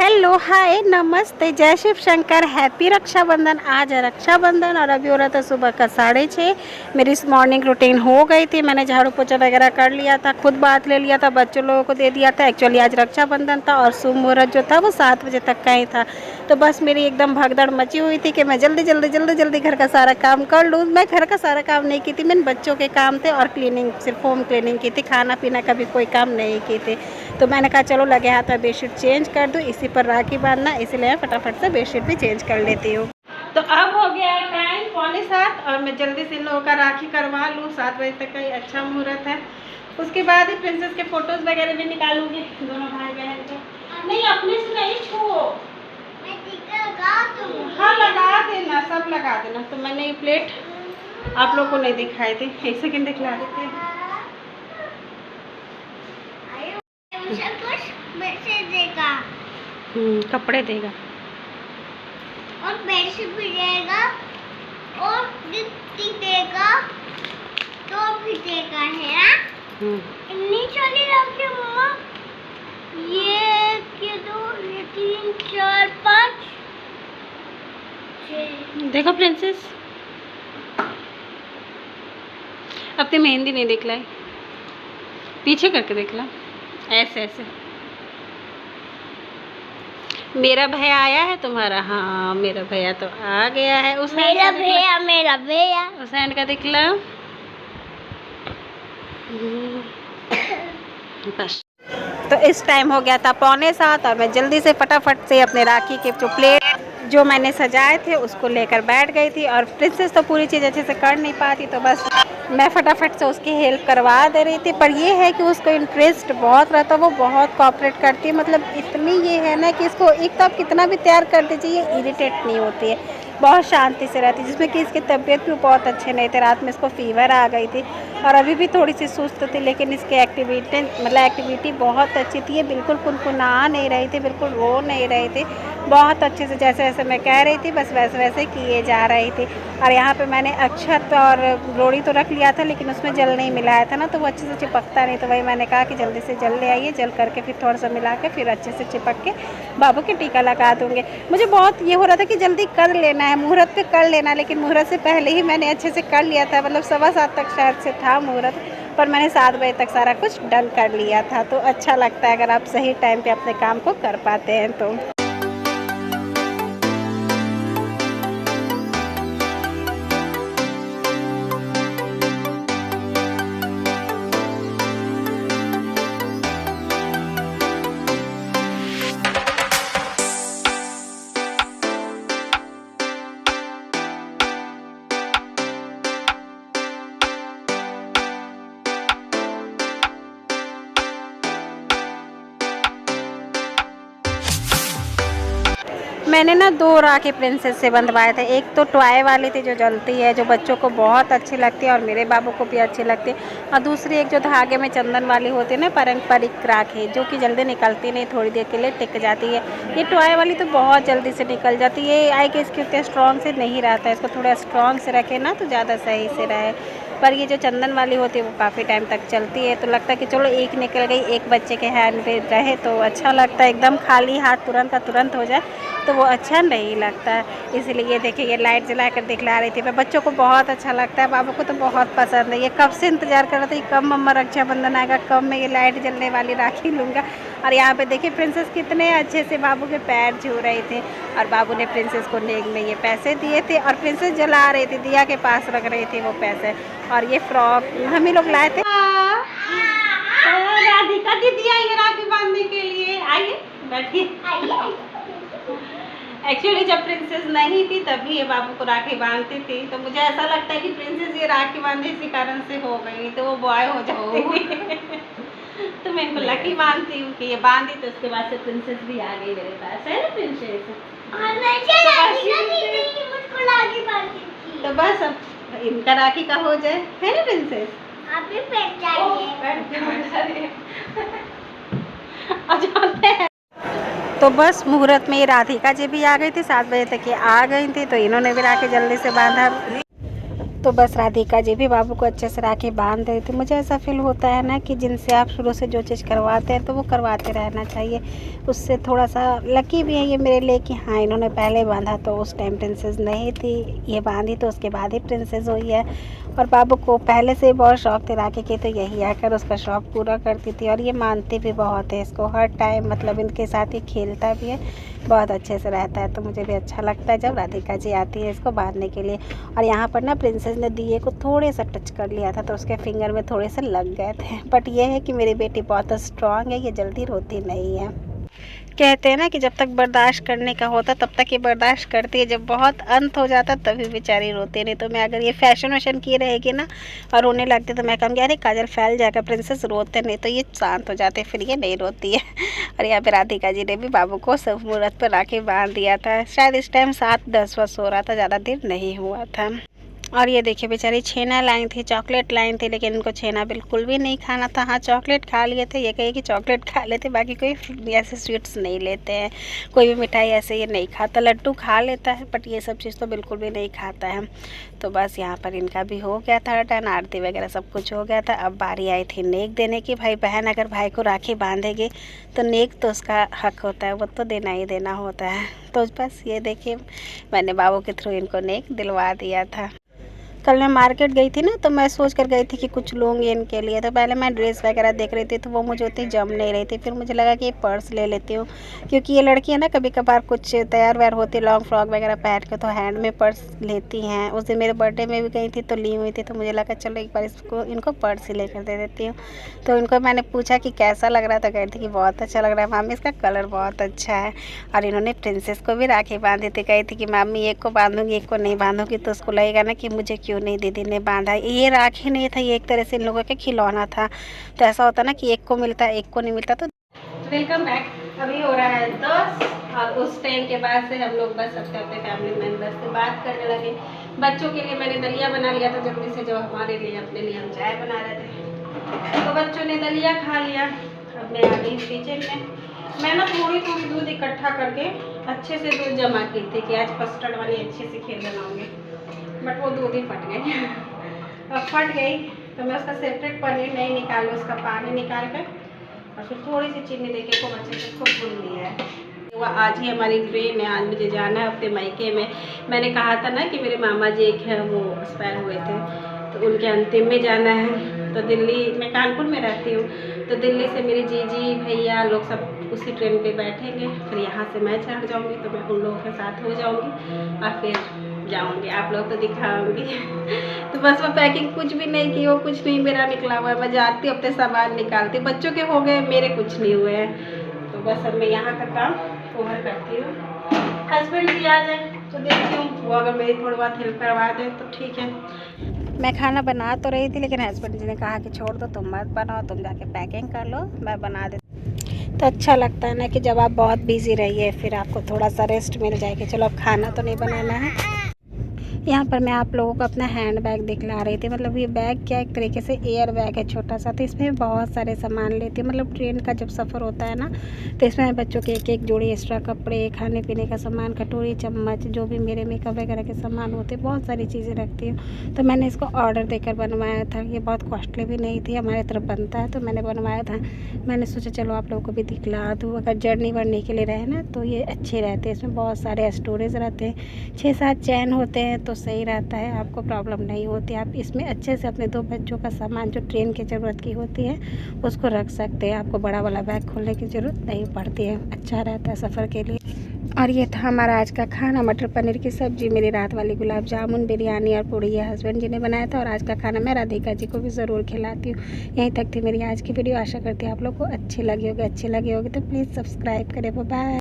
Hello hi नमस्ते जय Shiv Shankar happy Rakshabandhan. आज है रक्षाबंधन और अभी हो रहा था सुबह का 6:30। मेरी मॉर्निंग रूटीन हो गई थी, मैंने झाड़ू पोछा वगैरह कर लिया था, खुद बात ले लिया था, बच्चों लोगों को दे दिया था। एक्चुअली आज रक्षाबंधन था और शुभ मुहूर्त जो था वो 7 बजे तक का ही था। तो बस मेरी एकदम भगदड़ मची हुई थी कि मैं जल्दी घर का सारा काम कर लूँ। मैं घर का सारा काम नहीं की थी, मैंने बच्चों के काम थे और क्लीनिंग, सिर्फ होम क्लीनिंग की थी, खाना पीना का भी कोई काम नहीं की थी। तो मैंने कहा चलो लगे हाथ में बेडशीट चेंज कर दूँ, इसी पर राखी बांधना, इसलिए फटाफट से बेडशीट भी चेंज कर लेती हूँ। तो अब हो गया है टाइम 6:45 और मैं जल्दी से इन लोगों का राखी करवा लूँ। 7 बजे तक का ही अच्छा मुहूर्त है। उसके बाद ही प्रिंसेस के फोटोज वगैरह भी निकालूंगी दोनों भाई बहन के। नहीं अपने से नहीं छुओ, हाँ लगा देना, सब लगा देना। तो मैंने ये प्लेट आप लोग को नहीं दिखाई थी, 1 सेकेंड दिखला देते हैं। कपड़े देगा और बेडशीट भी देगा और गिफ्ट देगा, तो भी देगा है ना। इतनी सारी राखी मम्मा, ये क्या, 2 ये 3 4 5 6। देखो प्रिंसेस, अपनी मेहंदी नहीं दिखलाई, पीछे करके दिखला, ऐसे ऐसे। मेरा भैया आया है तुम्हारा? हाँ मेरा भैया तो आ गया है। उस मेरा भैया उस हैंड का दिखला बस। तो इस टाइम हो गया था 6:45 और मैं जल्दी से फटाफट से अपने राखी के जो प्लेट जो मैंने सजाए थे उसको लेकर बैठ गई थी। और प्रिंसेस तो पूरी चीज़ अच्छे से कर नहीं पाती, तो बस मैं फटाफट से उसकी हेल्प करवा दे रही थी। पर ये है कि उसको इंटरेस्ट बहुत रहता है, वो बहुत कोऑपरेट करती है। मतलब इतनी ये है ना कि इसको एक तो आप कितना भी तैयार कर दीजिए ये इरिटेट नहीं होती है, बहुत शांति से रहती है। जिसमें कि इसकी तबीयत भी बहुत अच्छे नहीं थे, रात में इसको फीवर आ गई थी और अभी भी थोड़ी सी सुस्त थी, लेकिन इसकी एक्टिविटी बहुत अच्छी थी। ये बिल्कुल कुनकुना नहीं रही थी, बिल्कुल रो नहीं रही थी, बहुत अच्छे से जैसे जैसे मैं कह रही थी बस वैसे वैसे किए जा रही थी। और यहाँ पे मैंने अक्षत और रोड़ी तो रख लिया था, लेकिन उसमें जल नहीं मिलाया था ना, तो वो अच्छे से चिपकता नहीं। तो वही मैंने कहा कि जल्दी से जल ले आइए, जल करके फिर थोड़ा सा मिला के फिर अच्छे से चिपक के बाबू के टीका लगा दूँगे। मुझे बहुत ये हो रहा था कि जल्दी कर लेना है, मुहूर्त पे कर लेना, लेकिन मुहूर्त से पहले ही मैंने अच्छे से कर लिया था। मतलब 7:15 तक शायद से था मुहूर्त, पर मैंने 7 बजे तक सारा कुछ डन कर लिया था। तो अच्छा लगता है अगर आप सही टाइम पे अपने काम को कर पाते हैं तो। मैंने ना 2 राखी प्रिंसेस से बंधवाए थे। एक तो टॉय वाली थी जो जलती है, जो बच्चों को बहुत अच्छी लगती है और मेरे बाबू को भी अच्छी लगती है, और दूसरी एक जो धागे में चंदन वाली होती है ना, पारंपरिक राखी, जो कि जल्दी निकलती नहीं, थोड़ी देर के लिए टिक जाती है। ये टॉय वाली तो बहुत जल्दी से निकल जाती है। आई कि इसके उतने स्ट्रॉन्ग से नहीं रहता है, इसको थोड़ा स्ट्रॉन्ग से रखे ना तो ज़्यादा सही से रहे। पर ये जो चंदन वाली होती है वो काफ़ी टाइम तक चलती है। तो लगता है कि चलो एक निकल गई, एक बच्चे के हैंड पे रहे तो अच्छा लगता है। एकदम खाली हाथ तुरंत का तुरंत हो जाए तो वो अच्छा नहीं लगता है। इसलिए ये देखिए ये लाइट जला कर दिखला रही थी। मैं बच्चों को बहुत अच्छा लगता है, बाबू को तो बहुत पसंद है। ये कब से इंतज़ार कर रहा था, कब मम्मा रक्षाबंधन आएगा, कब मैं ये लाइट जलने वाली राखी लूँगा। और यहाँ पे देखिए प्रिंसेस कितने अच्छे से बाबू के पैर छू रहे थे और बाबू ने प्रिंसेस को नेक में ये पैसे दिए थे और प्रिंसेस जला रही थी, दिया के पास रख रही थी वो पैसे। और ये फ्रॉक हम ही लोग लाए थे। राधिका दीदी आई है राखी बांधने के लिए, आइए बैठिए। एक्चुअली जब प्रिंसेस नहीं थी तभी ये बाबू को राखी बांधती थी, तो मुझे ऐसा लगता है कि प्रिंसेस ये राखी बांधे इसी कारण से हो गई, तो वो बॉय हो जाते। तो मैं इनको लकी मानती हूँ कि ये बांधी, तो उसके बाद से प्रिंसेस भी आ गई मेरे पास, है ना प्रिंसेस। तो बस अब इनका राखी का हो जाए, है ना प्रिंसेस। आप भी बैठ जाइए। तो बस मुहूर्त में ये राधिका जी भी आ गई थी, 7 बजे तक ये आ गई थी, तो इन्होंने भी राखी जल्दी से बांधा। तो बस राधिका जी भी बाबू को अच्छे से राखी बांध रही थी। मुझे ऐसा फील होता है ना कि जिनसे आप शुरू से जो चीज़ करवाते हैं तो वो करवाते रहना चाहिए। उससे थोड़ा सा लकी भी है ये मेरे लिए कि हाँ, इन्होंने पहले बांधा तो उस टाइम प्रिंसेस नहीं थी, ये बांधी तो उसके बाद ही प्रिंसेस हुई है। और बाबू को पहले से बहुत शौक थे राखी के, तो यही आकर उसका शौक पूरा करती थी। और ये मानती भी बहुत है इसको, हर टाइम मतलब इनके साथ ये खेलता भी है, बहुत अच्छे से रहता है। तो मुझे भी अच्छा लगता है जब राधिका जी आती है इसको बांधने के लिए। और यहाँ पर ना प्रिंसेस ने दिए को थोड़े सा टच कर लिया था तो उसके फिंगर में थोड़े से लग गए थे। बट ये है कि मेरी बेटी बहुत स्ट्रांग है, ये जल्दी रोती नहीं है। कहते हैं ना कि जब तक बर्दाश्त करने का होता तब तक ये बर्दाश्त करती है, जब बहुत अंत हो जाता तभी बेचारी रोती। नहीं तो मैं अगर ये फैशन वैशन की रहेगी ना और रोने लगती तो मैं कहूँगी अरे काजल फैल जाएगा, प्रिंसेस रोते नहीं, तो ये शांत हो जाते, फिर ये नहीं रोती है। और यहाँ पे राधिका जी ने भी बाबू को सब मुहूर्त पर राखी बांध दिया था। शायद इस टाइम 7-10 वर्ष हो रहा था, ज़्यादा देर नहीं हुआ था। और ये देखिए बेचारी छेना लाई थी, चॉकलेट लाई थी, लेकिन इनको छेना बिल्कुल भी नहीं खाना था। हाँ, चॉकलेट खा लिए थे, ये कहिए कि चॉकलेट खा लेते, बाकी कोई ऐसे स्वीट्स नहीं लेते हैं, कोई भी मिठाई ऐसे ये नहीं खाता। लड्डू खा लेता है बट ये सब चीज़ तो बिल्कुल भी नहीं खाता है। तो बस यहाँ पर इनका भी हो गया था टर्न, आरती वगैरह सब कुछ हो गया था। अब बारी आई थी नेक देने की। भाई बहन अगर भाई को राखी बांधेगी तो नेक तो उसका हक होता है, वो तो देना ही देना होता है। तो बस ये देखिए मैंने बाबू के थ्रू इनको नेक दिलवा दिया था। कल मैं मार्केट गई थी ना, तो मैं सोच कर गई थी कि कुछ लूँगी इनके लिए। तो पहले मैं ड्रेस वगैरह देख रही थी तो वो मुझे उतनी जम नहीं रही थी। फिर मुझे लगा कि ये पर्स ले लेती हूँ, क्योंकि ये लड़कियाँ ना कभी कभार कुछ तैयार वैयार होती है लॉन्ग फ्रॉक वगैरह पहन के तो हैंड में पर्स लेती हैं। उस दिन मेरे बर्थडे में भी गई थी तो ली हुई थी, तो मुझे लगा चलो एक बार इनको पर्स ही लेकर दे देती हूँ। तो इनको मैंने पूछा कि कैसा लग रहा था, कह रही थी कि बहुत अच्छा लग रहा है मामी, इसका कलर बहुत अच्छा है। और इन्होंने प्रिंसेस को भी राखी बांधी थी, कही थी कि मामी एक को बांधूंगी एक को नहीं बांधूंगी, तो उसको लगेगा ना कि मुझे क्यों नहीं दीदी ने बांधा। ये राखी नहीं था, ये एक तरह से इन लोगों के खिलौना था। तो ऐसा होता ना कि एक को मिलता है एक को नहीं मिलता। तो वेलकम बैक। अभी हो रहा है 10 और उस टाइम के बाद से हम लोग बस अपने अपने फैमिली मेम्बर्स से बात करने लगे। बच्चों के लिए मैंने दलिया बना लिया था जल्दी से, जो हमारे लिए अपने लिए हम चाय बना रहे थे। तो बच्चों ने दलिया खा लिया। अब मैं आ गई किचन में। मैं ना थोड़ी थोड़ी दूध इकट्ठा करके अच्छे से दूध जमा की थी कि आज कस्टर्ड वाली अच्छे से खीर बनाऊंगी, बट वो दूध ही फट गई। अब फट गई तो मैं उसका सेपरेट पनीर नहीं निकाली, उसका पानी निकाल कर और फिर थोड़ी सी चीनी देके खूब अच्छे से इसको भून लिया है। वो आज ही हमारी ट्रेन है, आज मुझे जाना है अपने मायके में। मैंने कहा था ना कि मेरे मामा जी एक है वो एक्सपायर हुए थे, तो उनके अंतिम में जाना है। तो दिल्ली, मैं कानपुर में रहती हूँ, तो दिल्ली से मेरी जीजी भैया लोग सब उसी ट्रेन पे बैठेंगे। फिर यहाँ से मैं चढ़ जाऊँगी तो मैं उन लोगों के साथ हो जाऊँगी और फिर जाऊँगी, आप लोग को दिखाऊँगी। तो बस मैं पैकिंग कुछ भी नहीं की हो, कुछ नहीं मेरा निकला हुआ है। मैं जाती हूँ अपने सामान निकालती, बच्चों के हो गए, मेरे कुछ नहीं हुए हैं। तो बस अब मैं यहाँ का काम ओवर करती हूँ। हस्बैंड भी आ जाए तो देखती हूँ, वो अगर मेरी थोड़ी बहुत हेल्प करवा दे तो ठीक है। मैं खाना बना तो रही थी लेकिन हस्बैंड जी ने कहा कि छोड़ दो, तुम मत बनाओ, तुम जाके पैकिंग कर लो, मैं बना देती। तो अच्छा लगता है ना कि जब आप बहुत बिजी रहिए फिर आपको थोड़ा सा रेस्ट मिल जाए कि चलो अब खाना तो नहीं बनाना है। यहाँ पर मैं आप लोगों को अपना हैंड बैग दिखला रही थी। मतलब ये बैग क्या, एक तरीके से एयर बैग है छोटा सा, तो इसमें बहुत सारे सामान लेती हूँ। मतलब ट्रेन का जब सफ़र होता है ना तो इसमें बच्चों के एक एक जोड़ी एक्स्ट्रा कपड़े, खाने पीने का सामान, कटोरी चम्मच, जो भी मेरे मेकअप वगैरह के सामान होते, बहुत सारी चीज़ें रखती हूँ। तो मैंने इसको ऑर्डर देकर बनवाया था। ये बहुत कॉस्टली भी नहीं थी, हमारे तरफ बनता है तो मैंने बनवाया था। मैंने सोचा चलो आप लोगों को भी दिखला दूँ, अगर जर्नी वरनी के लिए रहे ना तो ये अच्छे रहते हैं। इसमें बहुत सारे स्टोरेज रहते हैं, 6-7 चैन होते हैं, तो सही रहता है, आपको प्रॉब्लम नहीं होती। आप इसमें अच्छे से अपने 2 बच्चों का सामान जो ट्रेन की ज़रूरत की होती है उसको रख सकते हैं। आपको बड़ा वाला बैग खोलने की ज़रूरत नहीं पड़ती है, अच्छा रहता है सफ़र के लिए। और ये था हमारा आज का खाना, मटर पनीर की सब्ज़ी, मेरी रात वाली गुलाब जामुन, बिरयानी और पूड़ी ये हस्बैंड जी ने बनाया था। और आज का खाना मैं राधिका जी को भी ज़रूर खिलाती हूँ। यहीं तक थी मेरी आज की वीडियो, आशा करती हूँ आप लोग को अच्छी लगी होगी। तो प्लीज़ सब्सक्राइब करें। बाय।